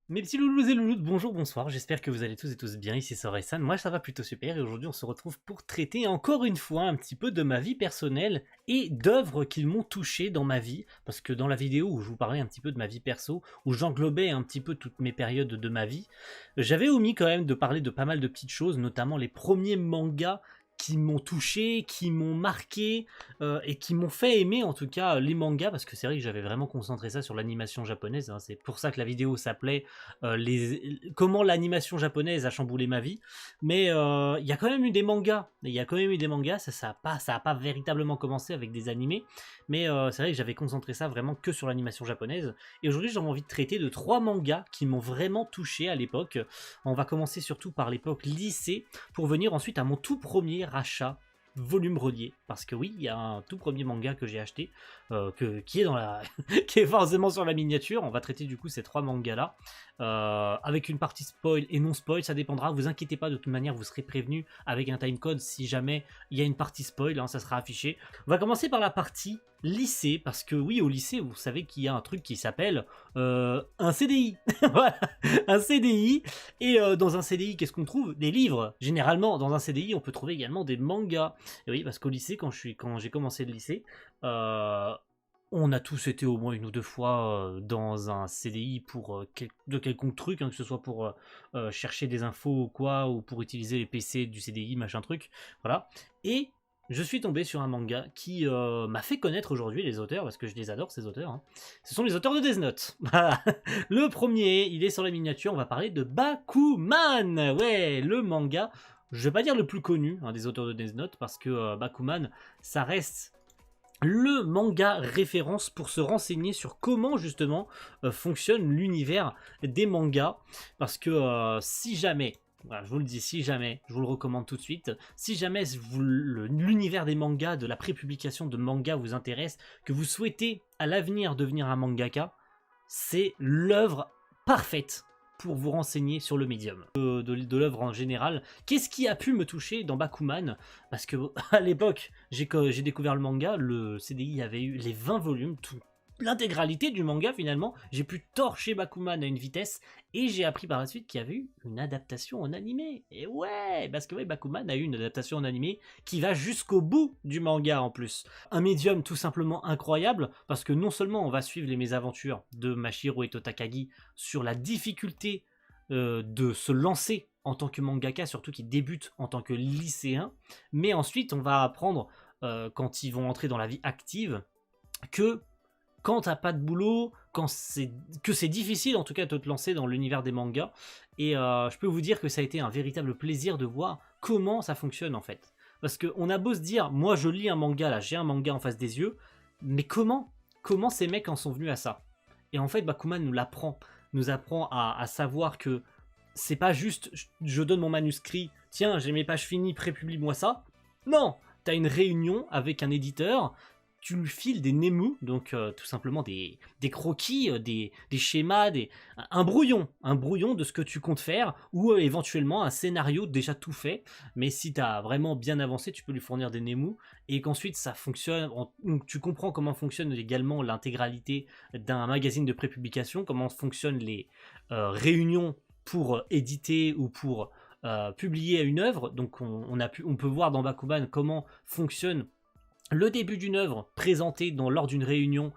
Mes petits loulous et louloutes, bonjour, bonsoir, j'espère que vous allez tous et tous bien, ici c'est Orelsan, moi ça va plutôt super et aujourd'hui on se retrouve pour traiter encore une fois un petit peu de ma vie personnelle et d'œuvres qui m'ont touché dans ma vie, parce que dans la vidéo où je vous parlais un petit peu de ma vie perso, où j'englobais un petit peu toutes mes périodes de ma vie, j'avais omis quand même de parler de pas mal de petites choses, notamment les premiers mangas qui m'ont touché, qui m'ont marqué et qui m'ont fait aimer en tout cas les mangas, parce que c'est vrai que j'avais vraiment concentré ça sur l'animation japonaise, hein. C'est pour ça que la vidéo s'appelait comment l'animation japonaise a chamboulé ma vie. Mais il y a quand même eu des mangas, ça a pas véritablement commencé avec des animés, mais c'est vrai que j'avais concentré ça vraiment que sur l'animation japonaise. Et aujourd'hui j'avais envie de traiter de 3 mangas qui m'ont vraiment touché à l'époque. On va commencer surtout par l'époque lycée, pour venir ensuite à mon tout premier achat volume relié, parce que oui, il y a un tout premier manga que j'ai acheté qui est dans la qui est forcément sur la miniature. On va traiter du coup ces 3 mangas là avec une partie spoil et non spoil, ça dépendra, vous inquiétez pas, de toute manière vous serez prévenu avec un timecode si jamais il y a une partie spoil, hein, ça sera affiché. On va commencer par la partie lycée, parce que oui, au lycée vous savez qu'il y a un truc qui s'appelle un CDI. Voilà, un CDI. Et dans un CDI, qu'est-ce qu'on trouve? Des livres. Généralement, dans un CDI, on peut trouver également des mangas. Et oui, parce qu'au lycée, quand j'ai commencé le lycée, euh, on a tous été au moins une ou deux fois dans un CDI pour de quelconque truc, hein, que ce soit pour chercher des infos ou quoi, ou pour utiliser les PC du CDI, machin truc. Voilà. Et je suis tombé sur un manga qui m'a fait connaître aujourd'hui les auteurs, parce que je les adore ces auteurs, hein. Ce sont les auteurs de Death Note. Voilà. Le premier, il est sur la miniature, on va parler de Bakuman. Ouais, le manga, je vais pas dire le plus connu, hein, des auteurs de Death Note, parce que Bakuman, ça reste le manga référence pour se renseigner sur comment justement fonctionne l'univers des mangas, parce que si jamais, voilà, je vous le dis, si jamais, je vous le recommande tout de suite, si jamais l'univers des mangas, de la prépublication de mangas vous intéresse, que vous souhaitez à l'avenir devenir un mangaka, c'est l'œuvre parfaite pour vous renseigner sur le médium de l'œuvre en général. Qu'est-ce qui a pu me toucher dans Bakuman? Parce que à l'époque, j'ai découvert le manga, le CDI avait eu les 20 volumes, l'intégralité du manga finalement. J'ai pu torcher Bakuman à une vitesse, et j'ai appris par la suite qu'il y avait eu une adaptation en animé. Et ouais, parce que ouais, Bakuman a eu une adaptation en animé qui va jusqu'au bout du manga en plus. Un médium tout simplement incroyable, parce que non seulement on va suivre les mésaventures de Mashiro et Takagi sur la difficulté de se lancer en tant que mangaka, surtout qui débute en tant que lycéen, mais ensuite on va apprendre, quand ils vont entrer dans la vie active, que quand t'as pas de boulot, que c'est difficile en tout cas de te lancer dans l'univers des mangas. Et je peux vous dire que ça a été un véritable plaisir de voir comment ça fonctionne en fait. Parce qu'on a beau se dire, moi je lis un manga là, j'ai un manga en face des yeux, mais comment ces mecs en sont venus à ça? Et en fait, Bakuman nous apprend à savoir que c'est pas juste je donne mon manuscrit, tiens j'ai mes pages finies, prépublie-moi ça. Non, t'as une réunion avec un éditeur, tu lui files des nemu, donc tout simplement des croquis, des schémas, un brouillon de ce que tu comptes faire, ou éventuellement un scénario déjà tout fait. Mais si tu as vraiment bien avancé, tu peux lui fournir des nemu, et qu'ensuite ça fonctionne, tu comprends comment fonctionne également l'intégralité d'un magazine de prépublication, comment fonctionnent les réunions pour éditer ou pour publier une œuvre. Donc on peut voir dans Bakuman comment fonctionne le début d'une œuvre présentée lors d'une réunion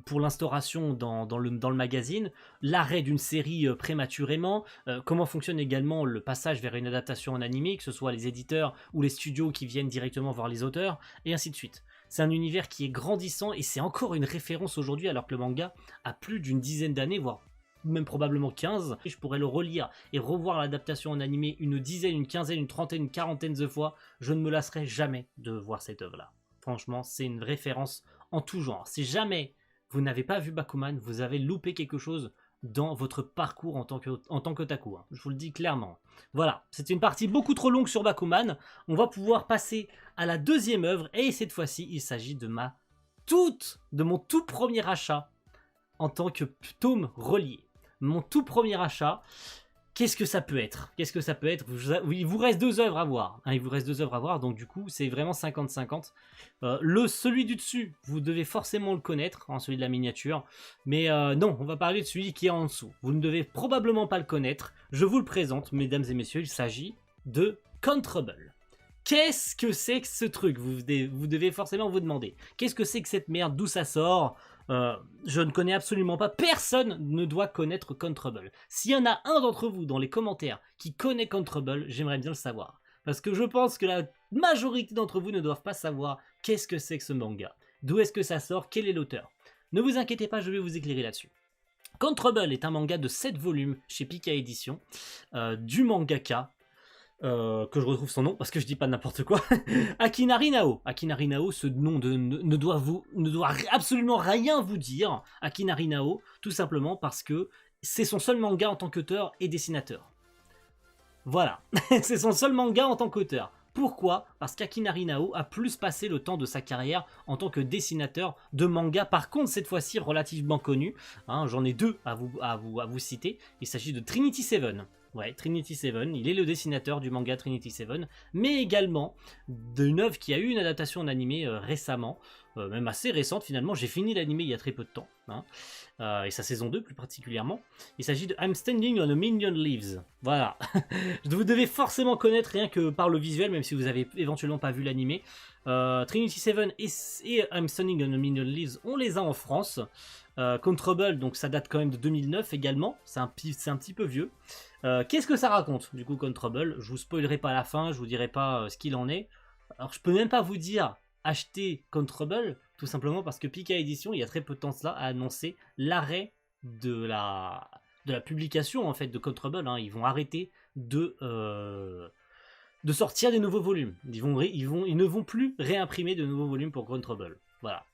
pour l'instauration dans le magazine, l'arrêt d'une série prématurément, comment fonctionne également le passage vers une adaptation en animé, que ce soit les éditeurs ou les studios qui viennent directement voir les auteurs, et ainsi de suite. C'est un univers qui est grandissant, et c'est encore une référence aujourd'hui, alors que le manga a plus d'une dizaine d'années, voire même probablement 15. Je pourrais le relire et revoir l'adaptation en animé une dizaine, une quinzaine, une trentaine, une quarantaine de fois. Je ne me lasserai jamais de voir cette œuvre-là. Franchement, c'est une référence en tout genre. Si jamais vous n'avez pas vu Bakuman, vous avez loupé quelque chose dans votre parcours en tant qu'otaku, hein. Je vous le dis clairement. Voilà, c'était une partie beaucoup trop longue sur Bakuman. On va pouvoir passer à la deuxième œuvre, et cette fois-ci, il s'agit de mon tout premier achat en tant que tome relié. Mon tout premier achat. Qu'est-ce que ça peut être? Qu'est-ce que ça peut être? Il vous reste 2 œuvres à voir. Hein, il vous reste 2 œuvres à voir, donc du coup, c'est vraiment 50-50. Celui du dessus, vous devez forcément le connaître, hein, celui de la miniature. Mais non, on va parler de celui qui est en dessous. Vous ne devez probablement pas le connaître. Je vous le présente, mesdames et messieurs, il s'agit de Contrable. Qu'est-ce que c'est que ce truc? Vous devez forcément vous demander. Qu'est-ce que c'est que cette merde? D'où ça sort? Je ne connais absolument pas. Personne ne doit connaître Contrable. S'il y en a un d'entre vous dans les commentaires qui connaît Contrable, j'aimerais bien le savoir. Parce que je pense que la majorité d'entre vous ne doivent pas savoir qu'est-ce que c'est que ce manga. D'où est-ce que ça sort? Quel est l'auteur? Ne vous inquiétez pas, je vais vous éclairer là-dessus. Contrable est un manga de 7 volumes chez Pika Édition, du mangaka, que je retrouve son nom parce que je dis pas n'importe quoi. Akinari Nao. Akinari Nao, ce nom ne doit absolument rien vous dire. Akinari Nao, tout simplement parce que c'est son seul manga en tant qu'auteur et dessinateur. Voilà, c'est son seul manga en tant qu'auteur. Pourquoi? Parce qu'Akinari Nao a plus passé le temps de sa carrière en tant que dessinateur de manga, par contre cette fois-ci relativement connu. Hein, j'en ai 2 à vous citer. Il s'agit de Trinity Seven. Ouais, Trinity Seven, il est le dessinateur du manga Trinity Seven, mais également d'une œuvre qui a eu une adaptation en animé récemment, même assez récente finalement. J'ai fini l'animé il y a très peu de temps, hein, et sa saison 2 plus particulièrement. Il s'agit de I'm Standing on a Million Leaves. Voilà, vous devez forcément connaître rien que par le visuel, même si vous avez éventuellement pas vu l'animé. Trinity Seven et I'm Standing on a Million Leaves, on les a en France. Contrable, donc ça date quand même de 2009 également, c'est un petit peu vieux. Qu'est-ce que ça raconte du coup Contrable? Je vous spoilerai pas la fin, je vous dirai pas ce qu'il en est. Alors je peux même pas vous dire acheter Contrable, tout simplement parce que Pika Édition, il y a très peu de temps cela, a annoncé l'arrêt de la publication en fait de Contrable. Hein. Ils vont arrêter de sortir des nouveaux volumes. Ils ne vont plus réimprimer de nouveaux volumes pour Contrable. Voilà.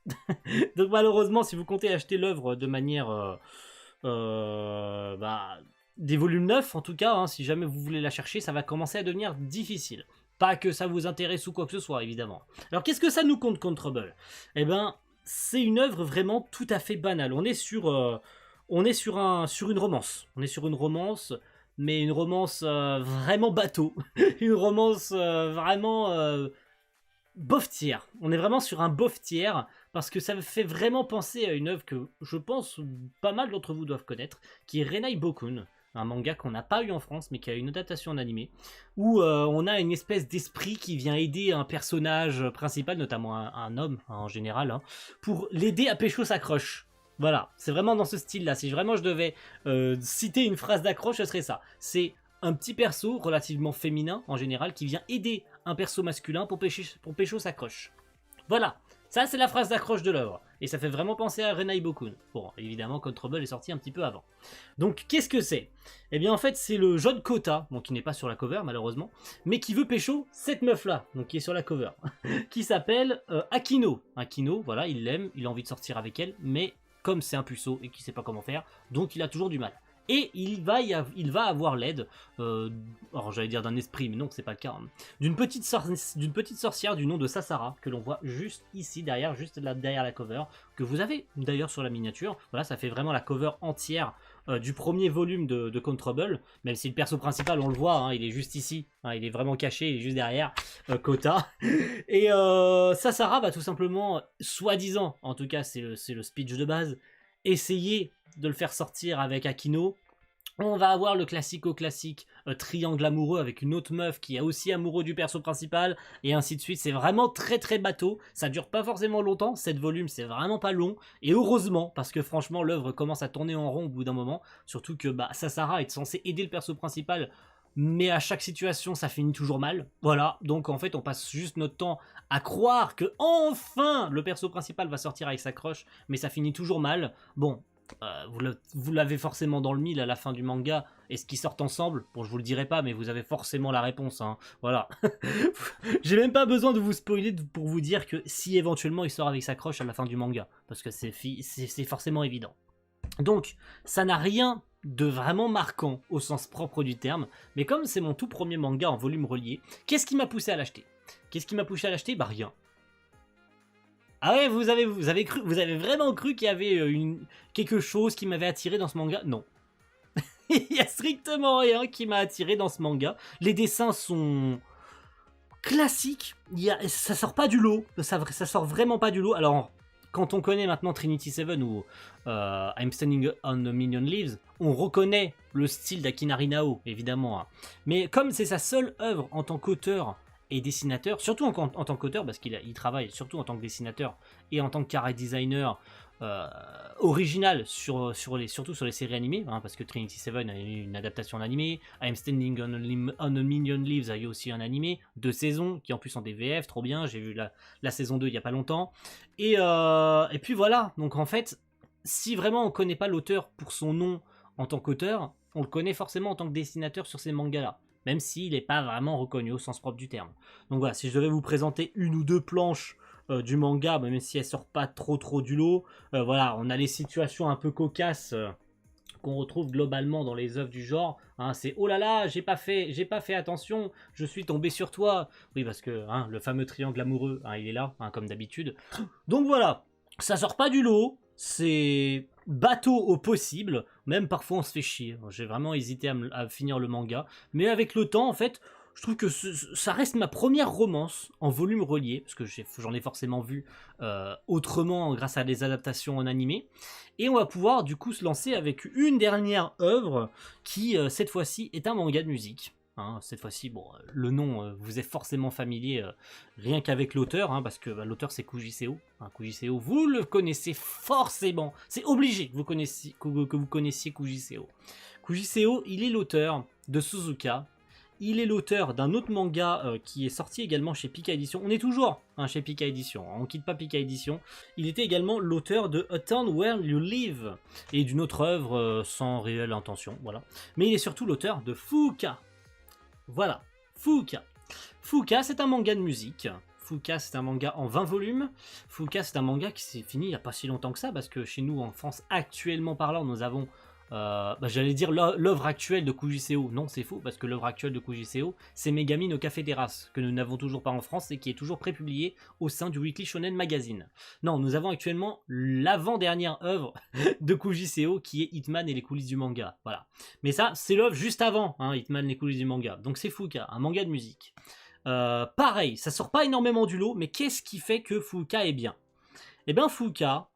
Donc malheureusement, si vous comptez acheter l'œuvre de manière des volumes neufs, en tout cas, hein, si jamais vous voulez la chercher, ça va commencer à devenir difficile. Pas que ça vous intéresse ou quoi que ce soit, évidemment. Alors qu'est-ce que ça nous compte Contrable? Eh ben, c'est une œuvre vraiment tout à fait banale. On est sur une romance. On est sur une romance, mais une romance vraiment bateau. Une romance vraiment bof tiers. On est vraiment sur un bof tiers parce que ça me fait vraiment penser à une œuvre que je pense pas mal d'entre vous doivent connaître, qui est Renai Bokun, un manga qu'on n'a pas eu en France mais qui a une adaptation en animé, où on a une espèce d'esprit qui vient aider un personnage principal, notamment un homme en général, hein, pour l'aider à pécho sa crush. Voilà, c'est vraiment dans ce style-là. Si vraiment je devais citer une phrase d'accroche, ce serait ça. C'est un petit perso relativement féminin en général qui vient aider un perso masculin pour pécho sa crush. Voilà, ça c'est la phrase d'accroche de l'œuvre. Et ça fait vraiment penser à Renai Bokun. Bon, évidemment, Contrable est sorti un petit peu avant. Donc, qu'est-ce que c'est? Eh bien, en fait, c'est le jeune Kota, bon, qui n'est pas sur la cover, malheureusement, mais qui veut pécho cette meuf-là, donc qui est sur la cover, qui s'appelle Akino. Akino, voilà, il l'aime, il a envie de sortir avec elle, mais comme c'est un puceau et qu'il sait pas comment faire, donc il a toujours du mal. Et il va avoir l'aide, alors j'allais dire d'un esprit, mais non, c'est pas le cas, hein, d'une petite sorcière du nom de Sasara, que l'on voit juste ici, derrière, juste là derrière la cover, que vous avez d'ailleurs sur la miniature. Voilà, ça fait vraiment la cover entière du premier volume de Contrable, même si le perso principal, on le voit, hein, il est juste ici, hein, il est vraiment caché, il est juste derrière Kota. Et Sasara va tout simplement, soi-disant, en tout cas c'est le speech de base, essayer de le faire sortir avec Akino. On va avoir le classico-classique triangle amoureux avec une autre meuf qui est aussi amoureux du perso principal, et ainsi de suite. C'est vraiment très très bateau, ça dure pas forcément longtemps, 7 volumes c'est vraiment pas long, et heureusement, parce que franchement l'œuvre commence à tourner en rond au bout d'un moment, surtout que Sasara est censé aider le perso principal, mais à chaque situation ça finit toujours mal. Voilà, donc en fait on passe juste notre temps à croire que enfin le perso principal va sortir avec sa crush, mais ça finit toujours mal. Bon, vous l'avez forcément dans le mille à la fin du manga. Est-ce qu'ils sortent ensemble? Bon, je vous le dirai pas, mais vous avez forcément la réponse, hein. Voilà. J'ai même pas besoin de vous spoiler pour vous dire que si éventuellement il sort avec sa crush à la fin du manga, parce que c'est forcément évident. Donc, ça n'a rien de vraiment marquant au sens propre du terme, mais comme c'est mon tout premier manga en volume relié, qu'est-ce qui m'a poussé à l'acheter? Bah rien. Ah ouais, vous avez vraiment cru qu'il y avait quelque chose qui m'avait attiré dans ce manga? Non. Il y a strictement rien qui m'a attiré dans ce manga. Les dessins sont classiques. Ça sort pas du lot. Ça sort vraiment pas du lot. Alors, quand on connaît maintenant Trinity Seven ou I'm Standing on a Million Leaves, on reconnaît le style d'Akinari Nao, évidemment. Hein. Mais comme c'est sa seule œuvre en tant qu'auteur et dessinateur, surtout en tant qu'auteur, parce qu'il travaille surtout en tant que dessinateur et en tant que character designer original surtout sur les séries animées, hein, parce que Trinity Seven a eu une adaptation en animé, I'm Standing on a Million Leaves a eu aussi un animé, 2 saisons, qui en plus en DVF, trop bien, j'ai vu la saison 2 il y a pas longtemps, et puis voilà, donc en fait, si vraiment on connaît pas l'auteur pour son nom en tant qu'auteur, on le connaît forcément en tant que dessinateur sur ces mangas-là, même s'il n'est pas vraiment reconnu au sens propre du terme. Donc voilà, si je devais vous présenter une ou deux planches du manga, même si elle sort pas trop du lot, voilà, on a les situations un peu cocasses qu'on retrouve globalement dans les œuvres du genre. Hein, c'est oh là là, j'ai pas fait attention, je suis tombé sur toi. Oui, parce que hein, le fameux triangle amoureux, hein, il est là, hein, comme d'habitude. Donc voilà, ça sort pas du lot, c'est bateau au possible, même parfois on se fait chier. J'ai vraiment hésité à finir le manga, mais avec le temps, en fait, je trouve que ça reste ma première romance en volume relié, parce que j'en ai forcément vu autrement grâce à des adaptations en animé. Et on va pouvoir du coup se lancer avec une dernière œuvre qui, cette fois-ci, est un manga de musique. Hein, cette fois-ci, bon, le nom vous est forcément familier rien qu'avec l'auteur, hein, parce que l'auteur c'est Kuji Seo. Hein, Kuji Seo, vous le connaissez forcément, c'est obligé que vous connaissiez Kuji Seo. Kuji Seo, il est l'auteur de Suzuka. Il est l'auteur d'un autre manga qui est sorti également chez Pika Edition. On est toujours hein, chez Pika Edition, on ne quitte pas Pika Edition. Il était également l'auteur de A Town Where You Live et d'une autre œuvre sans réelle intention, voilà. Mais il est surtout l'auteur de Fuuka. Voilà, Fuuka. Fuuka, c'est un manga de musique. Fuuka, c'est un manga en 20 volumes. Fuuka, c'est un manga qui s'est fini il n'y a pas si longtemps que ça, parce que chez nous, en France, actuellement parlant, nous avons j'allais dire l'œuvre actuelle de Kuji Seo. Non, c'est faux, parce que l'œuvre actuelle de Kuji Seo, c'est Megami no Café Terrace, que nous n'avons toujours pas en France et qui est toujours prépublié au sein du Weekly Shonen Magazine. Non, nous avons actuellement l'avant-dernière œuvre de Kuji Seo, qui est Hitman et les coulisses du manga. Voilà. Mais ça, c'est l'œuvre juste avant, hein, Hitman et les coulisses du manga. Donc c'est Fuuka, un manga de musique. Pareil, ça sort pas énormément du lot, mais qu'est-ce qui fait que Fuuka est bien? Eh bien, Fuuka,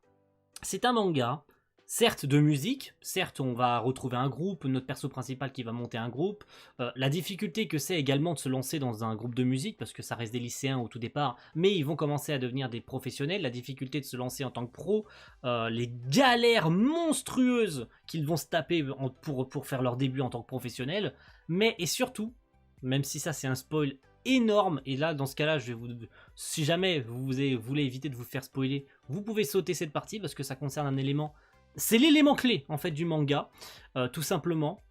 c'est un manga certes de musique, certes on va retrouver un groupe, notre perso principal qui va monter un groupe, la difficulté que c'est également de se lancer dans un groupe de musique, parce que ça reste des lycéens au tout départ, mais ils vont commencer à devenir des professionnels, la difficulté de se lancer en tant que pro, les galères monstrueuses qu'ils vont se taper pour faire leur début en tant que professionnels, mais et surtout, même si ça c'est un spoil énorme, et là dans ce cas là si jamais vous voulez éviter de vous faire spoiler, vous pouvez sauter cette partie parce que ça concerne un élément. C'est l'élément clé en fait du manga, tout simplement.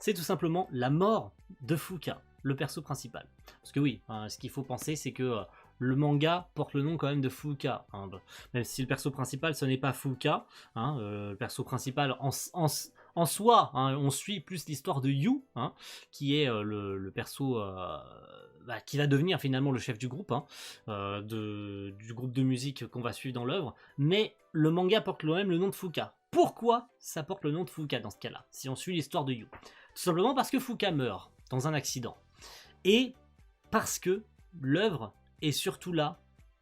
C'est tout simplement la mort de Fuuka, le perso principal. Parce que oui, hein, ce qu'il faut penser, c'est que le manga porte le nom quand même de Fuuka. Hein, même si le perso principal, ce n'est pas Fuuka. Hein, le perso principal en soi, hein, on suit plus l'histoire de Yu, hein, qui est le perso qui va devenir finalement le chef du groupe, hein, du groupe de musique qu'on va suivre dans l'œuvre. Mais le manga porte quand même le nom de Fuuka. Pourquoi ça porte le nom de Fuuka dans ce cas-là, si on suit l'histoire de Yu? Tout simplement parce que Fuuka meurt dans un accident. Et parce que l'œuvre est surtout là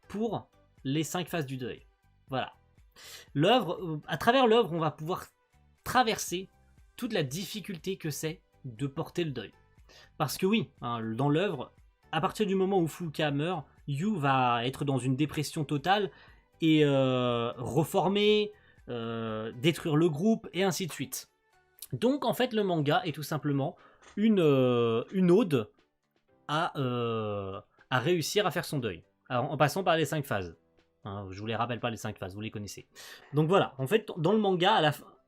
pour les 5 phases du deuil. Voilà. À travers l'œuvre, on va pouvoir traverser toute la difficulté que c'est de porter le deuil. Parce que oui, hein, dans l'œuvre, à partir du moment où Fuuka meurt, Yu va être dans une dépression totale et reformer, détruire le groupe et ainsi de suite. Donc en fait le manga est tout simplement une ode à réussir à faire son deuil, alors, en passant par les 5 phases. Hein, je vous les rappelle pas les 5 phases, vous les connaissez. Donc voilà, en fait dans le manga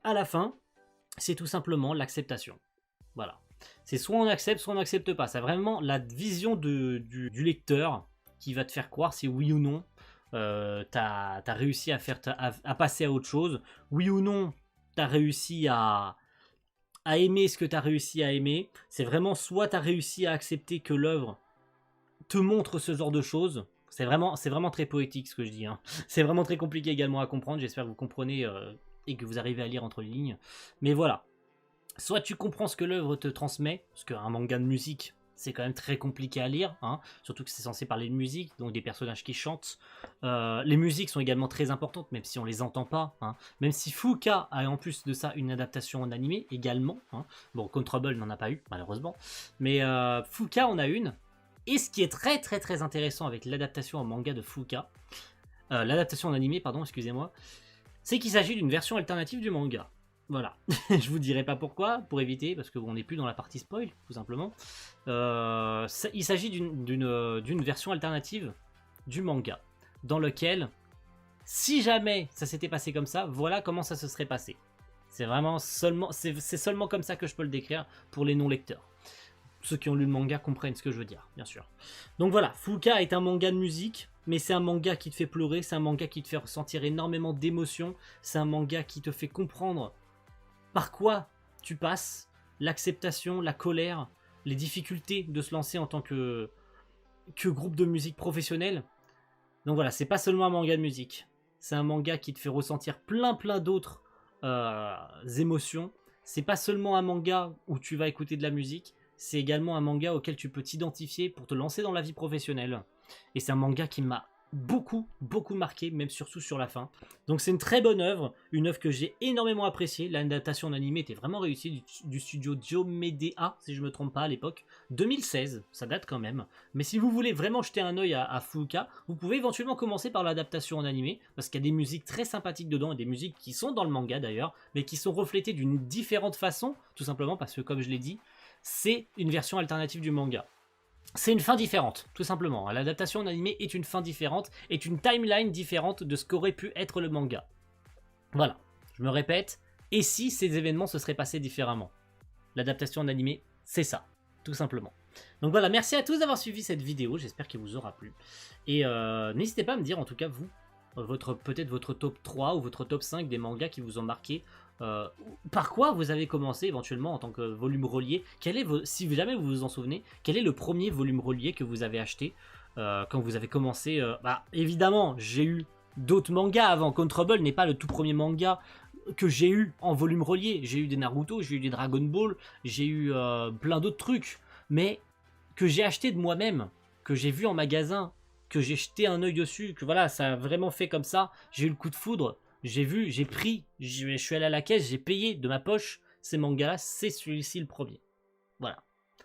à la fin, c'est tout simplement l'acceptation. Voilà. C'est soit on accepte, soit on n'accepte pas. C'est vraiment la vision du lecteur qui va te faire croire si oui ou non t'as réussi à passer à autre chose. Oui ou non, t'as réussi à aimer ce que t'as réussi à aimer. C'est vraiment soit t'as réussi à accepter que l'œuvre te montre ce genre de choses. C'est vraiment très poétique ce que je dis. Hein. C'est vraiment très compliqué également à comprendre. J'espère que vous comprenez et que vous arrivez à lire entre les lignes. Mais voilà. Soit tu comprends ce que l'œuvre te transmet, parce qu'un manga de musique, c'est quand même très compliqué à lire, hein, surtout que c'est censé parler de musique, donc des personnages qui chantent. Les musiques sont également très importantes, même si on les entend pas, hein. Même si Fuuka a en plus de ça une adaptation en animé également, hein. Bon, Control n'en a pas eu, malheureusement, mais Fuuka en a une. Et ce qui est très très très intéressant avec l'adaptation en manga de Fuuka, l'adaptation en animé, pardon, excusez-moi, c'est qu'il s'agit d'une version alternative du manga. Voilà, je vous dirai pas pourquoi, pour éviter, parce qu'on n'est plus dans la partie spoil, tout simplement. Il s'agit d'une version alternative du manga, dans lequel, si jamais ça s'était passé comme ça, voilà comment ça se serait passé. C'est vraiment seulement, c'est seulement comme ça que je peux le décrire pour les non-lecteurs. Ceux qui ont lu le manga comprennent ce que je veux dire, bien sûr. Donc voilà, Fuuka est un manga de musique, mais c'est un manga qui te fait pleurer, c'est un manga qui te fait ressentir énormément d'émotions, c'est un manga qui te fait comprendre par quoi tu passes, l'acceptation, la colère, les difficultés de se lancer en tant que groupe de musique professionnel. Donc voilà, c'est pas seulement un manga de musique, c'est un manga qui te fait ressentir plein d'autres émotions. C'est pas seulement un manga où tu vas écouter de la musique, c'est également un manga auquel tu peux t'identifier pour te lancer dans la vie professionnelle. Et c'est un manga qui m'a beaucoup marqué, même surtout sur la fin. Donc c'est une très bonne œuvre, une œuvre que j'ai énormément appréciée. L'adaptation en animé était vraiment réussie du studio Diomedea, si je me trompe pas à l'époque. 2016, ça date quand même. Mais si vous voulez vraiment jeter un œil à Fuuka, vous pouvez éventuellement commencer par l'adaptation en animé, parce qu'il y a des musiques très sympathiques dedans, et des musiques qui sont dans le manga d'ailleurs, mais qui sont reflétées d'une différente façon, tout simplement parce que comme je l'ai dit, c'est une version alternative du manga. C'est une fin différente, tout simplement. L'adaptation en animé est une fin différente, est une timeline différente de ce qu'aurait pu être le manga. Voilà, je me répète, et si ces événements se seraient passés différemment? L'adaptation en animé, c'est ça, tout simplement. Donc voilà, merci à tous d'avoir suivi cette vidéo, j'espère qu'elle vous aura plu. Et n'hésitez pas à me dire, en tout cas, vous, peut-être votre top 3 ou votre top 5 des mangas qui vous ont marqué. Par quoi vous avez commencé éventuellement en tant que volume relié? Si jamais vous vous en souvenez, quel est le premier volume relié que vous avez acheté quand vous avez commencé? Bah, évidemment, j'ai eu d'autres mangas avant. Control n'est pas le tout premier manga que j'ai eu en volume relié. J'ai eu des Naruto, j'ai eu des Dragon Ball, j'ai eu plein d'autres trucs. Mais que j'ai acheté de moi-même, que j'ai vu en magasin, que j'ai jeté un œil dessus, que voilà, ça a vraiment fait comme ça. J'ai eu le coup de foudre. J'ai vu, j'ai pris, je suis allé à la caisse, j'ai payé de ma poche ces mangas-là, c'est celui-ci le premier. Voilà,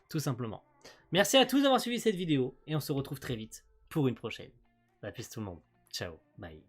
tout simplement. Merci à tous d'avoir suivi cette vidéo, et on se retrouve très vite pour une prochaine. À plus tout le monde. Ciao, bye.